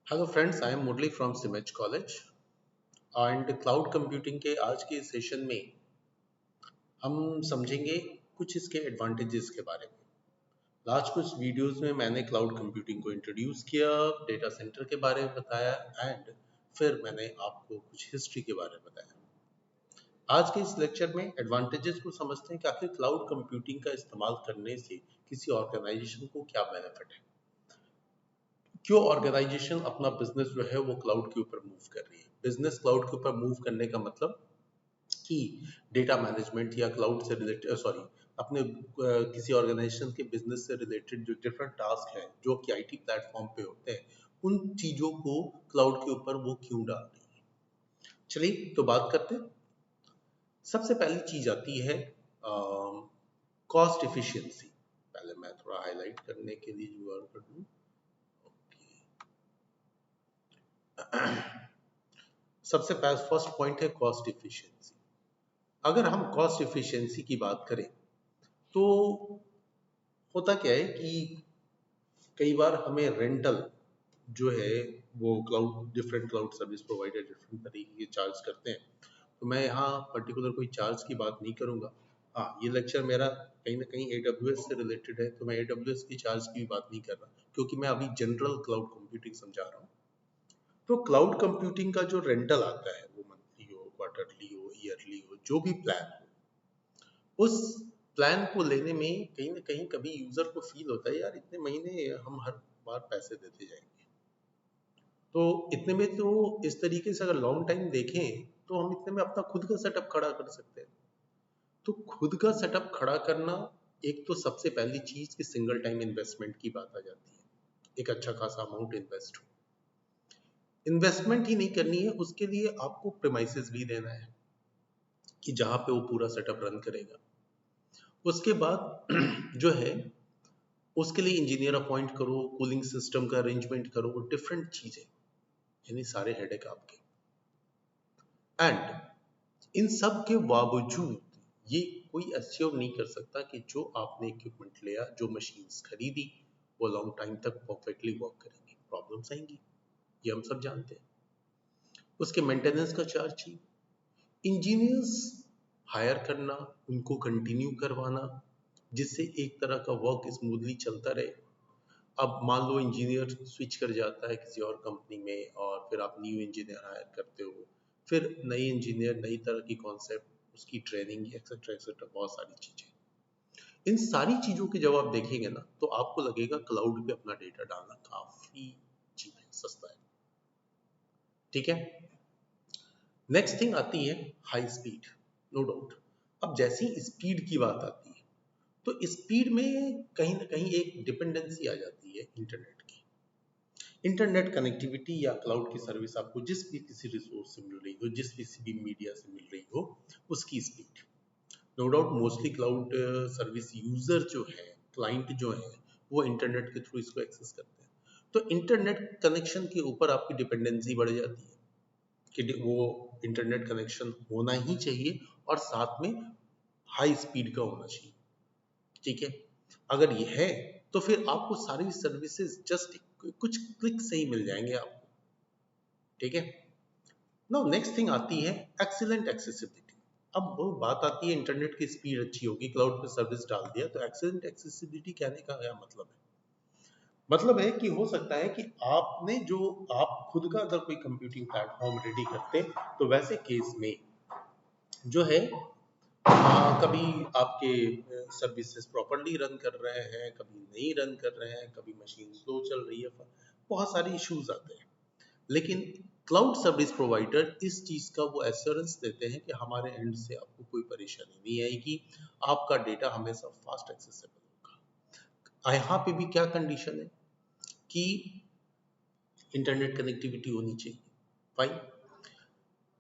Hello friends, I am Murali from Cimage college and cloud computing के आज के session में हम समझेंगे कुछ इसके एडवांटेजेस के बारे में। लास्ट कुछ वीडियोस में मैंने क्लाउड कंप्यूटिंग को इंट्रोड्यूस किया, डेटा सेंटर के बारे में बताया एंड फिर मैंने आपको कुछ हिस्ट्री के बारे में बताया। आज के इस लेक्चर में एडवांटेजेस को समझते हैं कि आखिर क्लाउड कंप्यूटिंग का इस्तेमाल करने से किसी ऑर्गेनाइजेशन को क्या बेनिफिट है, क्यों ऑर्गेनाइजेशन अपना बिजनेस जो है वो क्लाउड के ऊपर मूव कर रही है। बिजनेस क्लाउड के ऊपर मूव करने का मतलब कि डेटा मैनेजमेंट या क्लाउड से रिलेटेड अपने किसी ऑर्गेनाइजेशन के बिजनेस से रिलेटेड जो डिफरेंट टास्क हैं जो कि आईटी प्लेटफॉर्म पे होते हैं, उन चीजों को क्लाउड के ऊपर वो क्यों डाल रही है। चलिए तो बात करते हैं। सबसे पहली चीज आती है कॉस्ट इफिशियंसी। पहले मैं थोड़ा हाईलाइट करने के लिए जुगाड़ कर दूं। सबसे फर्स्ट पॉइंट है कॉस्ट इफिशियंसी। अगर हम कॉस्ट इफिशियंसी की बात करें तो होता क्या है कि कई बार हमें रेंटल जो है वो different cloud service provider different तरीके के चार्ज करते हैं। तो मैं यहाँ पर्टिकुलर कोई चार्ज की बात नहीं करूँगा। हाँ, ये लेक्चर मेरा कहीं ना कहीं AWS से रिलेटेड है, तो मैं AWS की चार्ज की भी बात नहीं कर रहा, क्योंकि मैं अभी जनरल क्लाउड कंप्यूटिंग समझा रहा हूँ। तो क्लाउड कंप्यूटिंग का जो रेंटल आता है, वो मंथली हो, क्वार्टरली हो, ईयरली हो, जो भी प्लान हो, उस प्लान को लेने में कहीं ना कहीं कभी यूजर को फील होता है, यार इतने महीने हम हर बार पैसे देते जाएंगे। तो इतने में तो इस तरीके से अगर लॉन्ग टाइम देखें तो हम इतने में अपना खुद का सेटअप खड़ा कर सकते हैं। तो खुद का सेटअप खड़ा करना, एक तो सबसे पहली चीज कि सिंगल टाइम इन्वेस्टमेंट की बात आ जाती है। एक अच्छा खासा अमाउंट इन्वेस्टमेंट ही नहीं करनी है, उसके लिए आपको प्रेमाइसेस भी देना है कि जहां पे वो पूरा सेटअप रन करेगा। उसके बाद जो है उसके लिए इंजीनियर अपॉइंट करो, कूलिंग सिस्टम का अरेंजमेंट करो, डिफरेंट चीजें, यानी सारे हेडेक आपके। एंड इन सब के बावजूद ये कोई एश्योर नहीं कर सकता कि जो आपने इक्विपमेंट लिया, जो मशीन्स खरीदी, वो लॉन्ग टाइम तक परफेक्टली वर्क करेंगी। प्रॉब्लम्स आएंगी, ये हम सब जानते हैं। उसके मेंटेनेंस का चार्ज चाहिए, इंजीनियर्स हायर करना, उनको कंटिन्यू करवाना, जिससे एक तरह का वर्क स्मूथली चलता रहे। अब मान लो इंजीनियर स्विच कर जाता है किसी और कंपनी में, और फिर आप न्यू इंजीनियर हायर करते हो, फिर नई इंजीनियर, नई तरह की कॉन्सेप्ट, उसकी ट्रेनिंग एक्सेट्रा एक्सेट्रा, बहुत सारी चीजें। इन सारी चीजों के जब आप देखेंगे ना, तो आपको लगेगा क्लाउड पे अपना डेटा डालना काफी चीप है, सस्ता है। ठीक है। नेक्स्ट थिंग आती है हाई स्पीड, नो डाउट। अब जैसी स्पीड की बात आती है तो स्पीड में कहीं ना कहीं एक डिपेंडेंसी आ जाती है इंटरनेट की। इंटरनेट कनेक्टिविटी या क्लाउड की सर्विस आपको जिस भी किसी रिसोर्स से मिल रही हो, जिस किसी भी मीडिया से मिल रही हो, उसकी speed, no doubt mostly cloud service user जो है, क्लाइंट जो है, वो इंटरनेट के थ्रू इसको एक्सेस करते हैं। तो इंटरनेट कनेक्शन के ऊपर आपकी डिपेंडेंसी बढ़ जाती है कि वो इंटरनेट कनेक्शन होना ही चाहिए, और साथ में हाई स्पीड का होना चाहिए। ठीक है। अगर ये है तो फिर आपको सारी सर्विसेज जस्ट कुछ क्लिक से ही मिल जाएंगे आपको। ठीक है। नाउ नेक्स्ट थिंग आती है एक्सीलेंट एक्सेसिबिलिटी। अब वो बात आती है, इंटरनेट की स्पीड अच्छी होगी, क्लाउड पे सर्विस डाल दिया, तो एक्सीलेंट एक्सेसिबिलिटी कहने का क्या मतलब है? मतलब है कि हो सकता है कि आपने जो, आप खुद का अगर कोई कंप्यूटिंग प्लेटफॉर्म रेडी करते, तो वैसे केस में जो है कभी आपके सर्विसेज प्रॉपरली रन कर रहे हैं, कभी नहीं रन कर रहे हैं, कभी मशीन स्लो चल रही है, बहुत सारे इश्यूज आते हैं। लेकिन क्लाउड सर्विस प्रोवाइडर इस चीज का वो एश्योरेंस देते हैं कि हमारे एंड से आपको कोई परेशानी नहीं आएगी, आपका डेटा हमेशा फास्ट एक्सेसिबल होगा। यहाँ पे भी क्या कंडीशन है कि इंटरनेट कनेक्टिविटी होनी चाहिए, फाइन,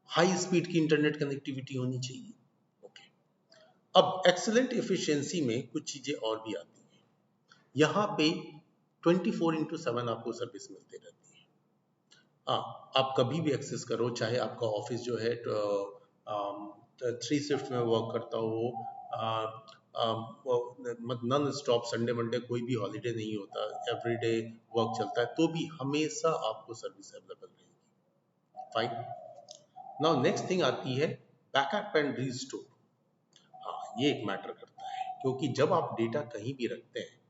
हाई स्पीड की इंटरनेट कनेक्टिविटी होनी चाहिए। ओके। अब एक्सीलेंट एफिशिएंसी में कुछ चीजें और भी आती हैं। यहाँ पे 24/7 आपको सर्विस मिलती रहती है। आप कभी भी एक्सेस करो, चाहे आपका ऑफिस जो है 3 शिफ्ट में वर्क करता हो, नॉन स्टॉप संडे मंडे कोई भी हॉलीडे नहीं होता, एवरीडे वर्क चलता है, तो भी हमेशा आपको सर्विस अवेलेबल रहेगी। फाइन। नाउ नेक्स्ट थिंग आती है बैकअप एंड रीस्टोर। हाँ, ये एक मैटर करता है, क्योंकि जब आप डेटा कहीं भी रखते हैं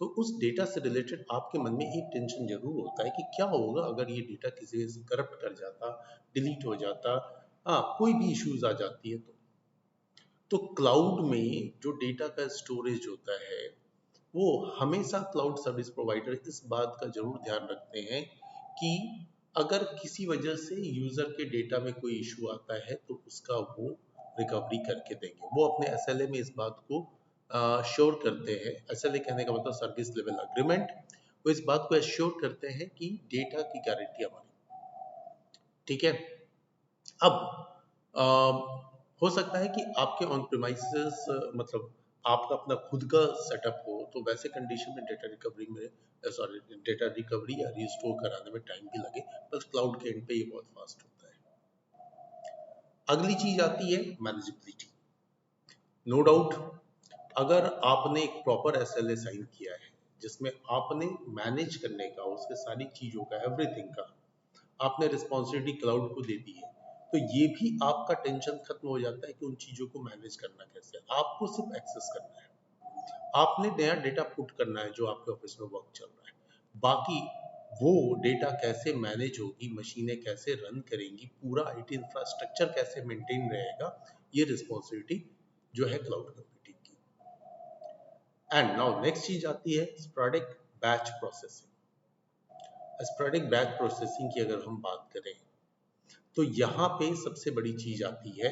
तो उस डेटा से रिलेटेड आपके मन में एक टेंशन जरूर होता है कि क्या होगा अगर ये डेटा किसी वजह से करप्ट कर जाता, डिलीट हो जाता, हाँ कोई भी इश्यूज आ जाती है। तो क्लाउड में जो डेटा का स्टोरेज होता है, वो हमेशा क्लाउड सर्विस प्रोवाइडर इस बात का जरूर ध्यान रखते हैं कि अगर किसी वजह से यूजर के डेटा में कोई इशू आता है तो उसका वो रिकवरी करके देंगे। वो अपने एसएलए में इस बात को श्योर करते हैं। एसएलए कहने का मतलब सर्विस लेवल अग्रीमेंट। वो इस बात को एश्योर करते हैं कि डेटा की गारंटी हमारी। ठीक है। अब अ, हो सकता है कि आपके ऑन प्रीमाइसेस मतलब आपका अपना खुद का सेटअप हो, तो वैसे कंडीशन में डेटा रिकवरी में सॉरी डेटा रिकवरी या रिस्टोर कराने में टाइम भी लगे, बस क्लाउड के एंड पे ये बहुत फास्ट होता है। अगली चीज आती है मैनेजेबिलिटी। नो डाउट, अगर आपने एक प्रॉपर एसएलए साइन किया है जिसमें आपने मैनेज करने का, उसके सारी चीजों का, एवरीथिंग का आपने रिस्पॉन्सिबिलिटी क्लाउड को दे दी है, तो ये भी आपका टेंशन खत्म हो जाता है कि उन चीजों को मैनेज करना कैसे है। आपको सिर्फ एक्सेस करना है, आपने नया डेटा पुट करना है जो आपके ऑफिस में वर्क चल रहा है। बाकी वो डेटा कैसे मैनेज होगी, मशीनें कैसे रन करेंगी, पूरा आईटी इंफ्रास्ट्रक्चर कैसे मेंटेन रहेगा, ये रिस्पॉन्सिबिलिटी जो है क्लाउड कंप्यूटिंग की। एंड नाउ नेक्स्ट चीज आती है sporadic batch processing. Sporadic batch processing की अगर हम बात करें तो यहाँ पे सबसे बड़ी चीज आती है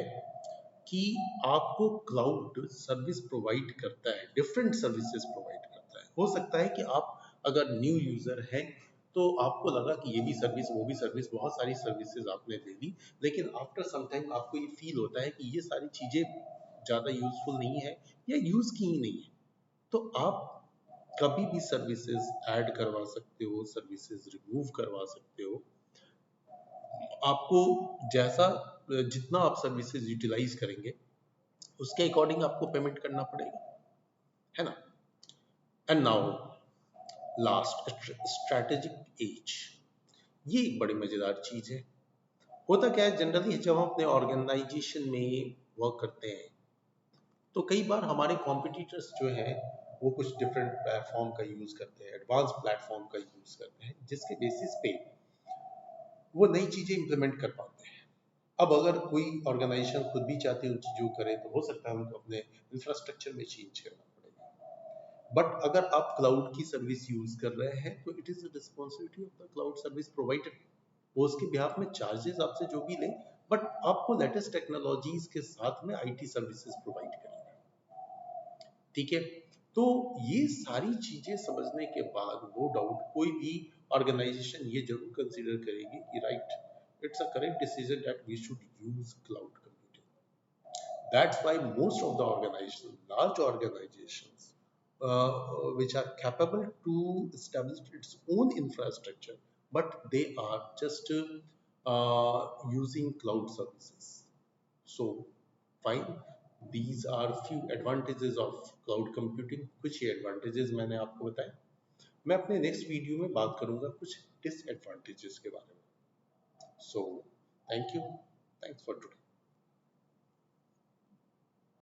कि आपको क्लाउड सर्विस प्रोवाइड करता है, डिफरेंट सर्विसेज प्रोवाइड करता है। हो सकता है कि आप अगर न्यू यूजर हैं तो आपको लगा कि ये भी सर्विस वो भी सर्विस, बहुत सारी सर्विसेज आपने ले ली, लेकिन आफ्टर सम टाइम आपको ये फील होता है कि ये सारी चीजें ज़्यादा यूजफुल नहीं है या यूज की ही नहीं है। तो आप कभी भी सर्विसेज ऐड करवा सकते हो, सर्विसेज रिमूव करवा सकते हो। आपको जैसा जितना आप सर्विसेज यूटिलाइज करेंगे उसके अकॉर्डिंग आपको पेमेंट करना पड़ेगा, है ना। And now last, strategic edge. ये एक बड़ी मजेदार चीज है। होता क्या है, जनरली जब हम अपने ऑर्गेनाइजेशन में वर्क करते हैं तो कई बार हमारे कॉम्पिटिटर्स जो हैं वो कुछ डिफरेंट प्लेटफॉर्म का यूज करते हैं, एडवांस प्लेटफॉर्म का यूज करते हैं, जिसके बेसिस पे वो नई चीजें इंप्लीमेंट कर पाते हैं। अब अगर कोई ऑर्गेनाइजेशन खुद भी चाहती है उन चीजों करे तो हो सकता है उनको अपने इंफ्रास्ट्रक्चर में चेंज करना पड़ेगा। बट अगर आप क्लाउड की सर्विस यूज कर रहे हैं तो it is the responsibility of the cloud service provider. वो उसके बिहाफ में चार्जेस आपसे जो भी ले, बट आपको लेटेस्ट टेक्नोलॉजीज के साथ में आईटी सर्विसेज प्रोवाइड करेगा। ठीक है। तो ये सारी चीजें समझने के बाद नो डाउट कोई भी ऑर्गेनाइजेशन ये जरूर कंसीडर करेगी कि right, it's a correct decision that we should use cloud computing. That's why most of the organizations, large organizations, which are capable to establish its own infrastructure, but they are just using cloud services. So, fine. These are few advantages of cloud computing. कुछ ये advantages मैंने आपको बताए। मैं अपने next video में बात करूंगा कुछ disadvantages के बारे में। So, thank you. Thanks for today.